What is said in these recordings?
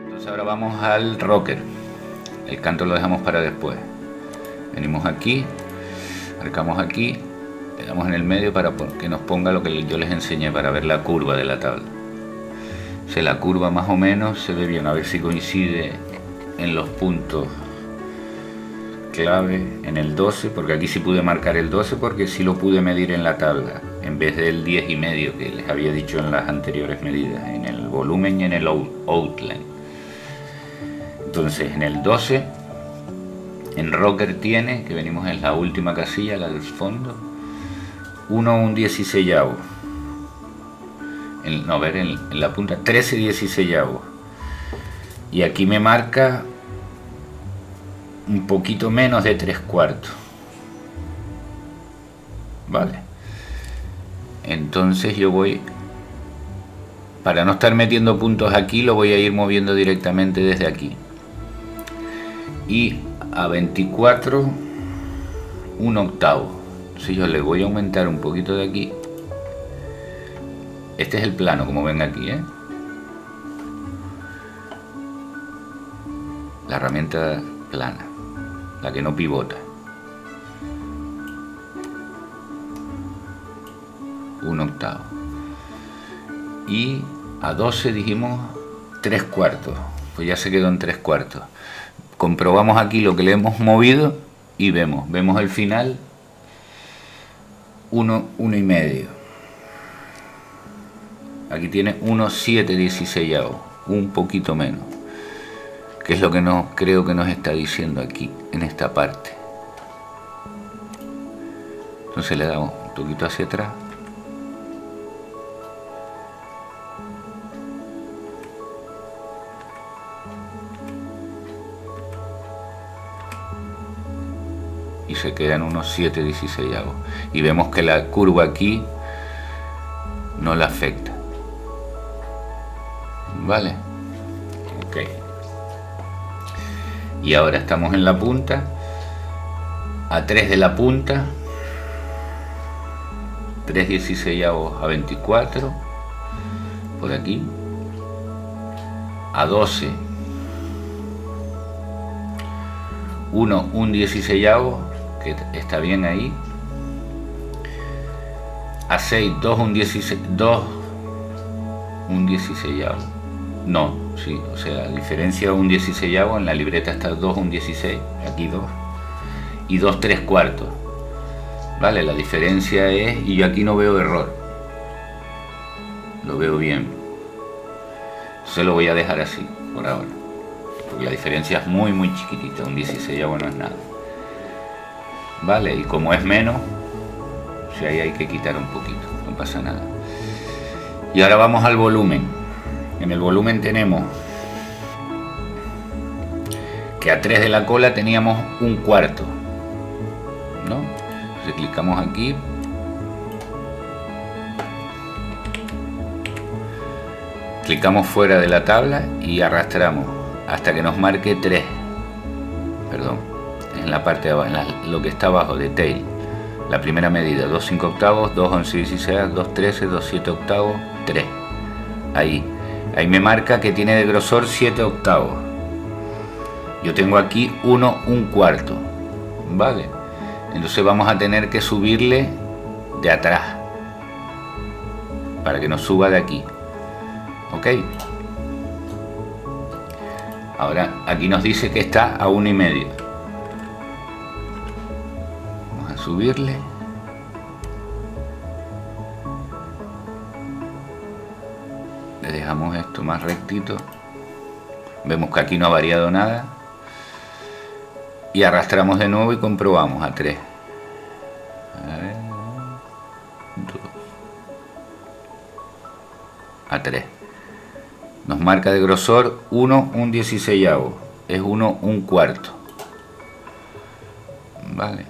Entonces ahora vamos al rocker. El canto lo dejamos para después. Venimos aquí, marcamos aquí, le damos en el medio para que nos ponga lo que yo les enseñé para ver la curva de la tabla. Si la curva más o menos se ve bien, a ver si coincide en los puntos clave, en el 12, porque aquí sí pude marcar el 12 porque sí lo pude medir en la tabla, en vez del 10,5 que les había dicho en las anteriores medidas, en el volumen y en el outline. Entonces en el 12, en rocker tiene, que venimos en la última casilla, la del fondo, 1 un 16avo. No, a ver, en la punta 13 16avos. Y aquí me marca un poquito menos de 3/4. Vale. Entonces yo voy, para no estar metiendo puntos aquí, lo voy a ir moviendo directamente desde aquí. Y a 24, 1/8. Si yo le voy a aumentar un poquito de aquí. Este es el plano, como ven aquí, ¿eh? La herramienta plana, la que no pivota. 1/8. Y a 12 dijimos 3/4. Pues ya se quedó en 3/4. Comprobamos aquí lo que le hemos movido y vemos el final 1,1,5. Aquí tiene 1,7 16avos, un poquito menos, que es lo que creo que nos está diciendo aquí en esta parte. Entonces le damos un poquito hacia atrás y se quedan unos 7 16avos, y vemos que la curva aquí no la afecta. Vale, ok. Y ahora estamos en la punta, a 3 de la punta, 3 16avos a 24, por aquí, a 12, 1 un 16avo, que está bien ahí, a 6, 2 un 16, 2 un 16avo. No, sí, o sea, diferencia un 16avo, en la libreta está 2 un 16, aquí 2, y 2 3/4. Vale, la diferencia es, y yo aquí no veo error, lo veo bien. Se lo voy a dejar así por ahora, porque la diferencia es muy chiquitita, un 16avo no es nada. Vale, y como es menos, o sea, ahí hay que quitar un poquito, no pasa nada. Y ahora vamos al volumen. En el volumen tenemos que a 3 de la cola teníamos 1/4, ¿no? Entonces clicamos aquí, clicamos fuera de la tabla y arrastramos hasta que nos marque 3, perdón, en la parte de abajo, en lo que está abajo de tail, la primera medida, 2 5/8, 2 11 16, 2 13, 2 7/8, 3, ahí me marca que tiene de grosor 7/8. Yo tengo aquí 1 1/4, vale. Entonces vamos a tener que subirle de atrás para que nos suba de aquí, ok. Ahora aquí nos dice que está a 1,5. Vamos a subirle. Le dejamos esto más rectito. Vemos que aquí no ha variado nada. Y arrastramos de nuevo y comprobamos a 3. A ver, 2. A 3. Nos marca de grosor 1 un 16avo. Es 1 1/4. Vale.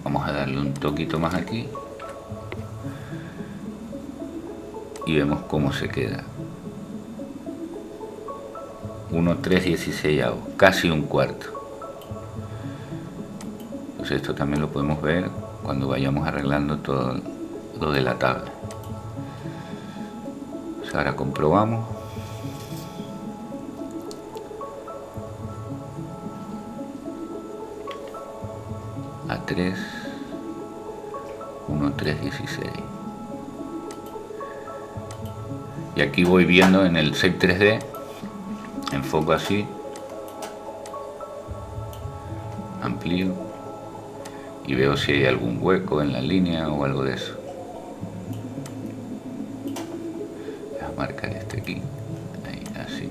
Vamos a darle un toquito más aquí. Y vemos cómo se queda. 1 3 16avo, casi 1/4. Entonces esto también lo podemos ver cuando vayamos arreglando todo lo de la tabla. Entonces ahora comprobamos. A3 1316. Y aquí voy viendo en el shape 3D, enfoco así, amplío y veo si hay algún hueco en la línea o algo de eso. Voy a marcar este aquí, ahí, así.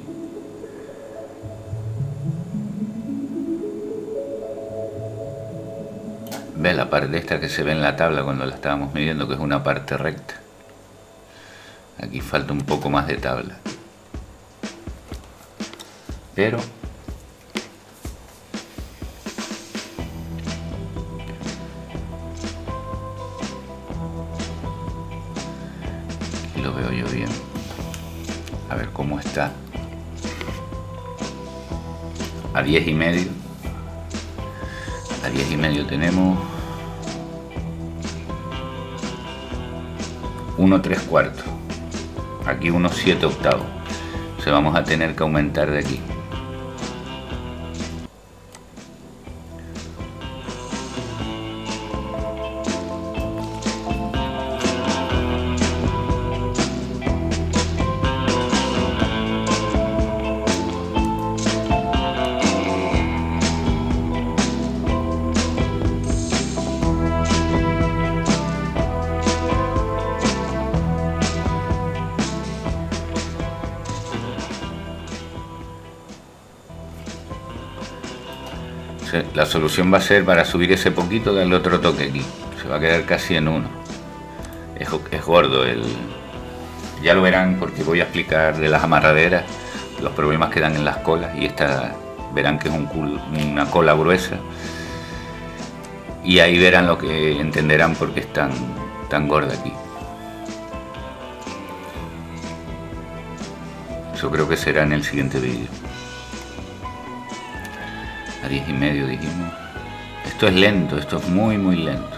Ve la parte esta que se ve en la tabla cuando la estábamos midiendo, que es una parte recta. Aquí falta un poco más de tabla, pero aquí lo veo yo bien. A ver cómo está. A 10,5. A 10,5 tenemos 1 3/4. Aquí unos 7 octavos. Entonces vamos a tener que aumentar de aquí. La solución va a ser, para subir ese poquito, darle otro toque aquí. Se va a quedar casi en 1. Es gordo el... Ya lo verán porque voy a explicar de las amarraderas, los problemas que dan en las colas, y esta verán que es una cola gruesa. Y ahí verán lo que entenderán por qué es tan gorda aquí. Eso creo que será en el siguiente vídeo. A 10,5 dijimos. Esto es lento, esto es muy lento,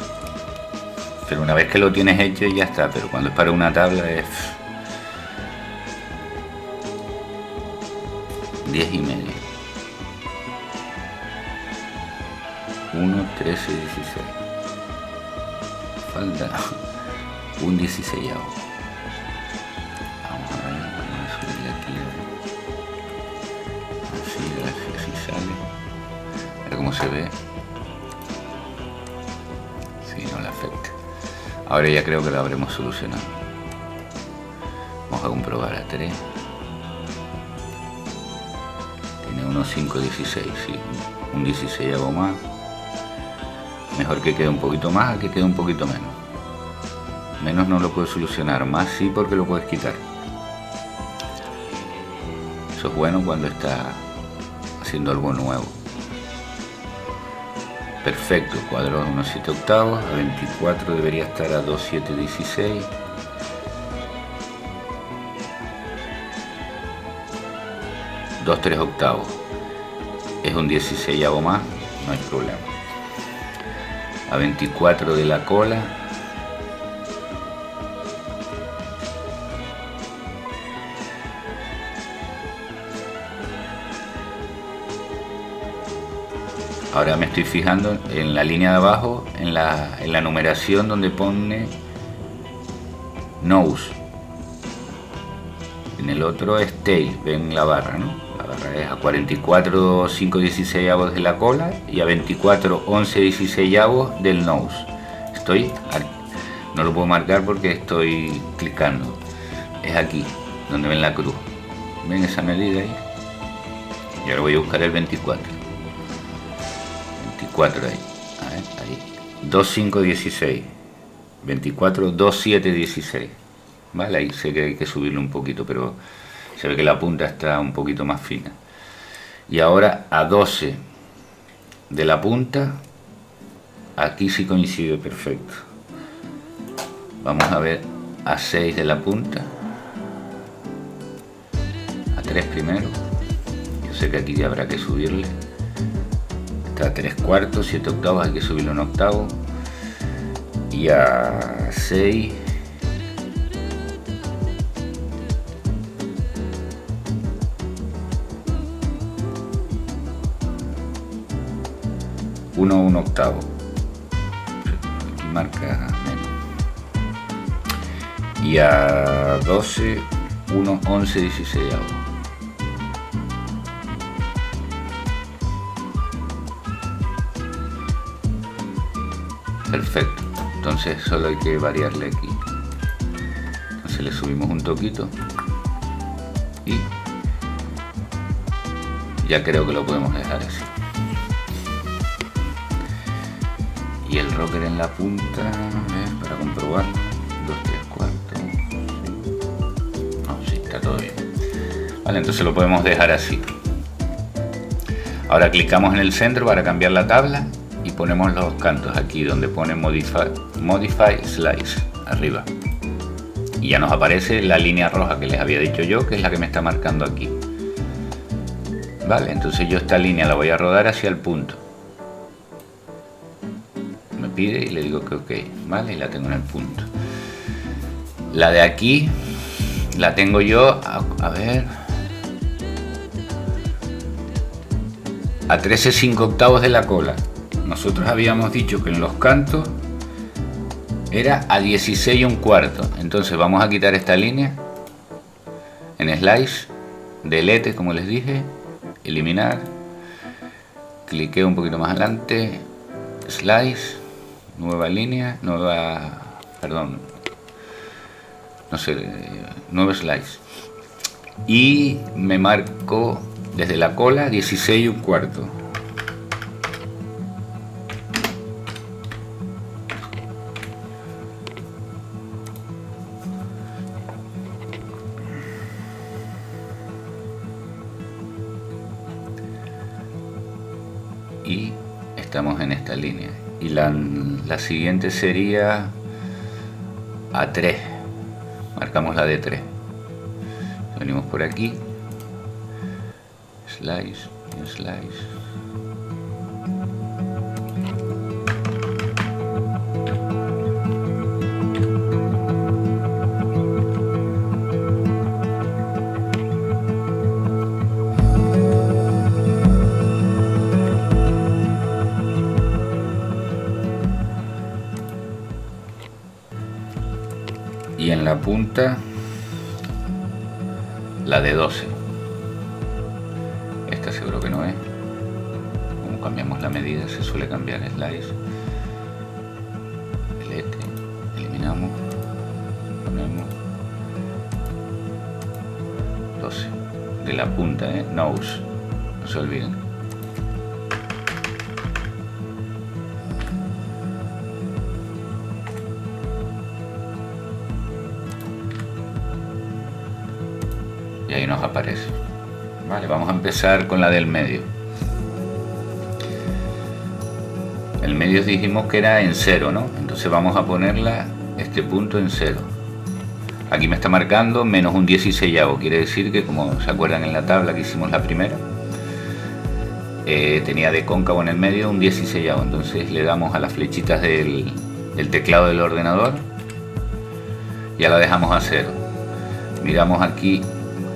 pero una vez que lo tienes hecho ya está. Pero cuando es para una tabla es 10,5. 1 13 16. Falta un 16. Vamos a ver, vamos a subirle aquí así, gracias, si sale. Cómo se ve. Si no le afecta. Ahora ya creo que lo habremos solucionado. Vamos a comprobar a 3. Tiene unos 5,16, sí. Un 16 hago más. Mejor que quede un poquito más a que quede un poquito menos. Menos no lo puedo solucionar, más sí, porque lo puedes quitar. Eso es bueno cuando está haciendo algo nuevo. Perfecto, cuadro unos 7 octavos, a 24 debería estar a 2,716. Dos 3 octavos. Es un 16 más, no hay problema. A 24 de la cola. Ahora me estoy fijando en la línea de abajo, en la numeración donde pone nose. En el otro es tail, ven la barra, ¿no? La barra es a 44 5/16 de la cola y a 24 11/16 del nose. No lo puedo marcar porque estoy clicando. Es aquí donde ven la cruz. ¿Ven esa medida ahí? Y ahora voy a buscar el 24. 24 ahí. A ver, ahí. 2,516. 24, 2,716. Vale, ahí sé que hay que subirlo un poquito, pero se ve que la punta está un poquito más fina. Y ahora a 12 de la punta, aquí sí coincide perfecto. Vamos a ver a 6 de la punta, a 3 primero. Yo sé que aquí habrá que subirle. está a 3/4, 7 octavos, hay que subirlo un octavo. Y a 6. Un octavo. Aquí marca menos. Y a 12, 1, 11, 16. Perfecto. Entonces solo hay que variarle aquí. Entonces le subimos un toquito y ya creo que lo podemos dejar así. Y el rocker en la punta, para comprobarlo, 2, 3/4. No, sí, está todo bien. Vale, entonces lo podemos dejar así. Ahora clicamos en el centro para cambiar la tabla y ponemos los cantos aquí donde pone Modify Slice arriba. Y ya nos aparece la línea roja que les había dicho yo, que es la que me está marcando aquí. Vale, entonces yo esta línea la voy a rodar hacia el punto. Pide y le digo que ok, vale, y la tengo en el punto. La de aquí la tengo yo a ver, a 13/5 octavos de la cola. Nosotros habíamos dicho que en los cantos era a 16 1/4. Entonces vamos a quitar esta línea en Slice, delete como les dije, eliminar, cliqueo un poquito más adelante, Slice, nueva línea, nuevo Slice, y me marco desde la cola 16 1/4. Y estamos en esta línea. Y la siguiente sería a 3. Marcamos la de 3. Venimos por aquí. Slice, Slice. Y en la punta la de 12. Esta seguro que no es. Como cambiamos la medida, se suele cambiar el slice. Delete, eliminamos, ponemos 12 de la punta, nose, no se olviden. Y ahí nos aparece. Vale, vamos a empezar con la del medio. El medio dijimos que era en 0, ¿no? Entonces vamos a ponerla, este punto en 0. Aquí me está marcando menos un 16avo. Quiere decir que, como se acuerdan en la tabla que hicimos la primera, tenía de cóncavo en el medio un 16avo. Entonces le damos a las flechitas del teclado del ordenador. Ya la dejamos a 0. Miramos aquí.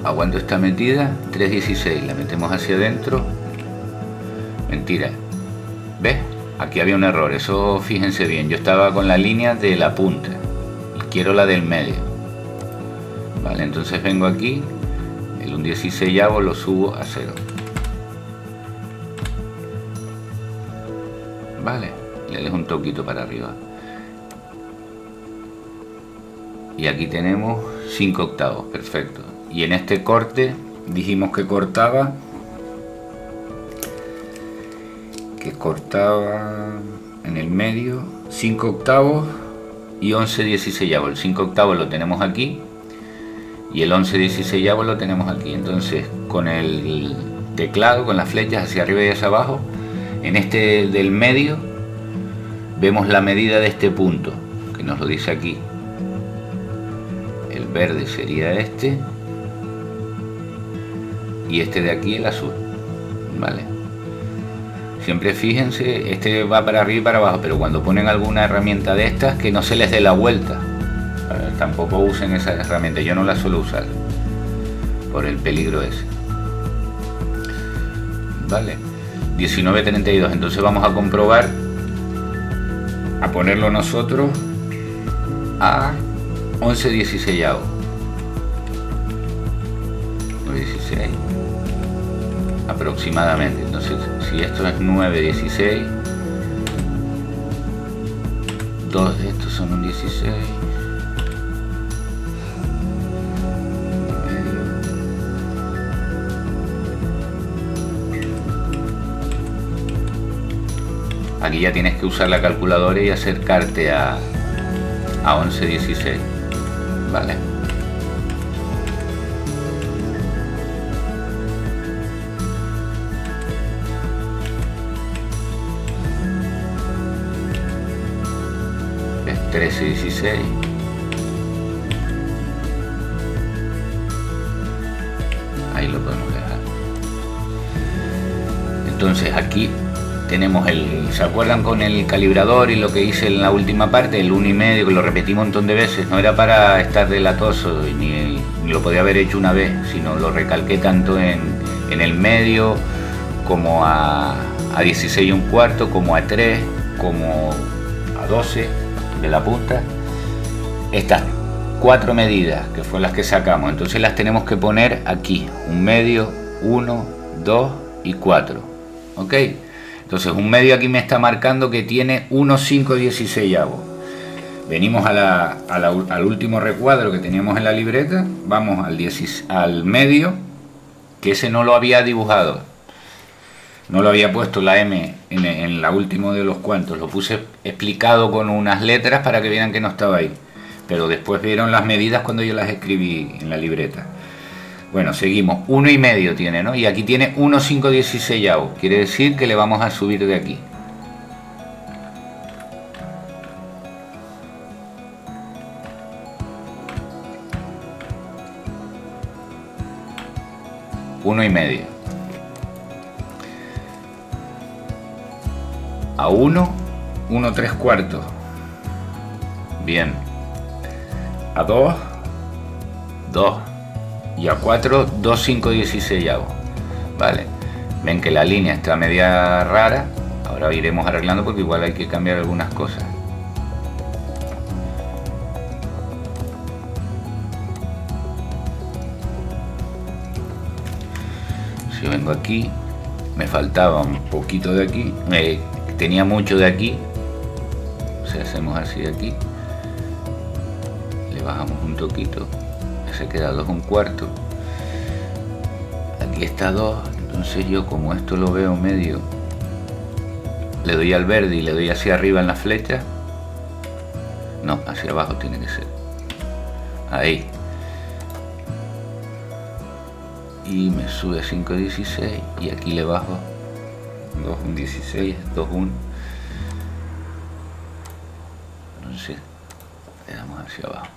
Aguanto esta metida, 3/16, la metemos hacia adentro. Mentira, ¿ves? Aquí había un error, eso fíjense bien, yo estaba con la línea de la punta y quiero la del medio. Vale, entonces vengo aquí, el un 16avo lo subo a 0. Vale, le dejo un toquito para arriba. Y aquí tenemos 5 octavos, perfecto. Y en este corte dijimos que cortaba en el medio 5 octavos y 11/16. El 5 octavos lo tenemos aquí y el 11/16 lo tenemos aquí. Entonces con el teclado, con las flechas hacia arriba y hacia abajo, en este del medio vemos la medida de este punto que nos lo dice aquí. El verde sería este y este de aquí el azul. Vale, Siempre fíjense, este va para arriba y para abajo, pero cuando ponen alguna herramienta de estas, que no se les dé la vuelta. Tampoco usen esa herramienta, yo no la suelo usar por el peligro ese. Vale, 19.32. Entonces vamos a comprobar, a ponerlo nosotros a 11.16 16 aproximadamente. Entonces, si esto es 9.16, dos de estos son un 16. Aquí ya tienes que usar la calculadora y acercarte a 11.16, ¿vale? Es 13.16. Ahí lo podemos dejar. Entonces aquí tenemos ¿se acuerdan con el calibrador y lo que hice en la última parte? El 1,5, que lo repetí un montón de veces. No era para estar delatoso, ni lo podía haber hecho una vez, sino lo recalqué tanto en el medio, como a 16,1/4, como a 3, como a 12 de la punta. Estas 4 medidas, que fueron las que sacamos, entonces las tenemos que poner aquí: 1,5, 1, 2 y 4. ¿Ok? Entonces un medio aquí me está marcando que tiene 1,516. Venimos al último recuadro que teníamos en la libreta, vamos al medio, que ese no lo había dibujado, no lo había puesto la M en la última de los cuantos, lo puse explicado con unas letras para que vieran que no estaba ahí, pero después vieron las medidas cuando yo las escribí en la libreta. Bueno, seguimos, 1,5 tiene, ¿no? Y aquí tiene 1,516, quiere decir que le vamos a subir de aquí. Uno y medio. A 1, 1,3/4. Bien. A 2, 2. Y a 4, 2,516. Vale, ven que la línea está media rara. Ahora iremos arreglando porque igual hay que cambiar algunas cosas. Si vengo aquí, me faltaba un poquito de aquí, tenía mucho de aquí. Si hacemos así de aquí, le bajamos un toquito, se queda 2,1/4. Aquí está 2, entonces yo, como esto lo veo medio, le doy al verde y le doy hacia arriba en la flecha. No, hacia abajo tiene que ser. Ahí. Y me sube a 5,16 y aquí le bajo 2,16, 2,1. Entonces le damos hacia abajo.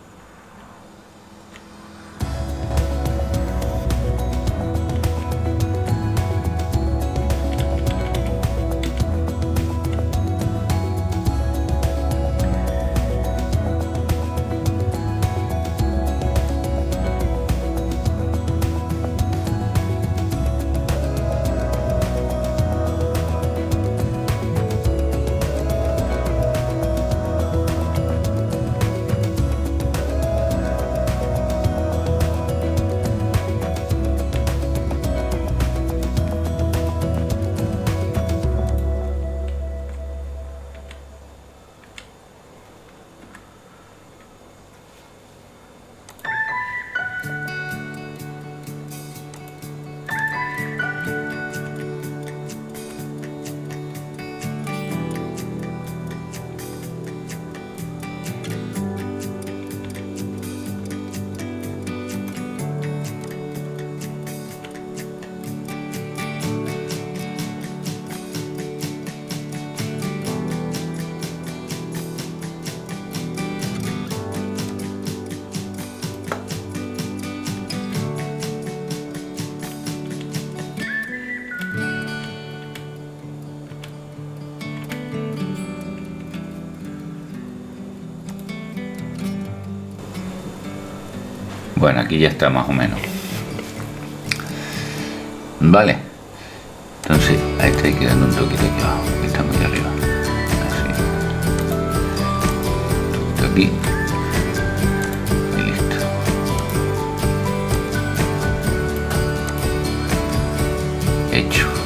Bueno, aquí ya está más o menos. Vale. Entonces, a este hay que darle un toquito aquí abajo, que está muy arriba. Así. Un toquito aquí. Y listo. Hecho.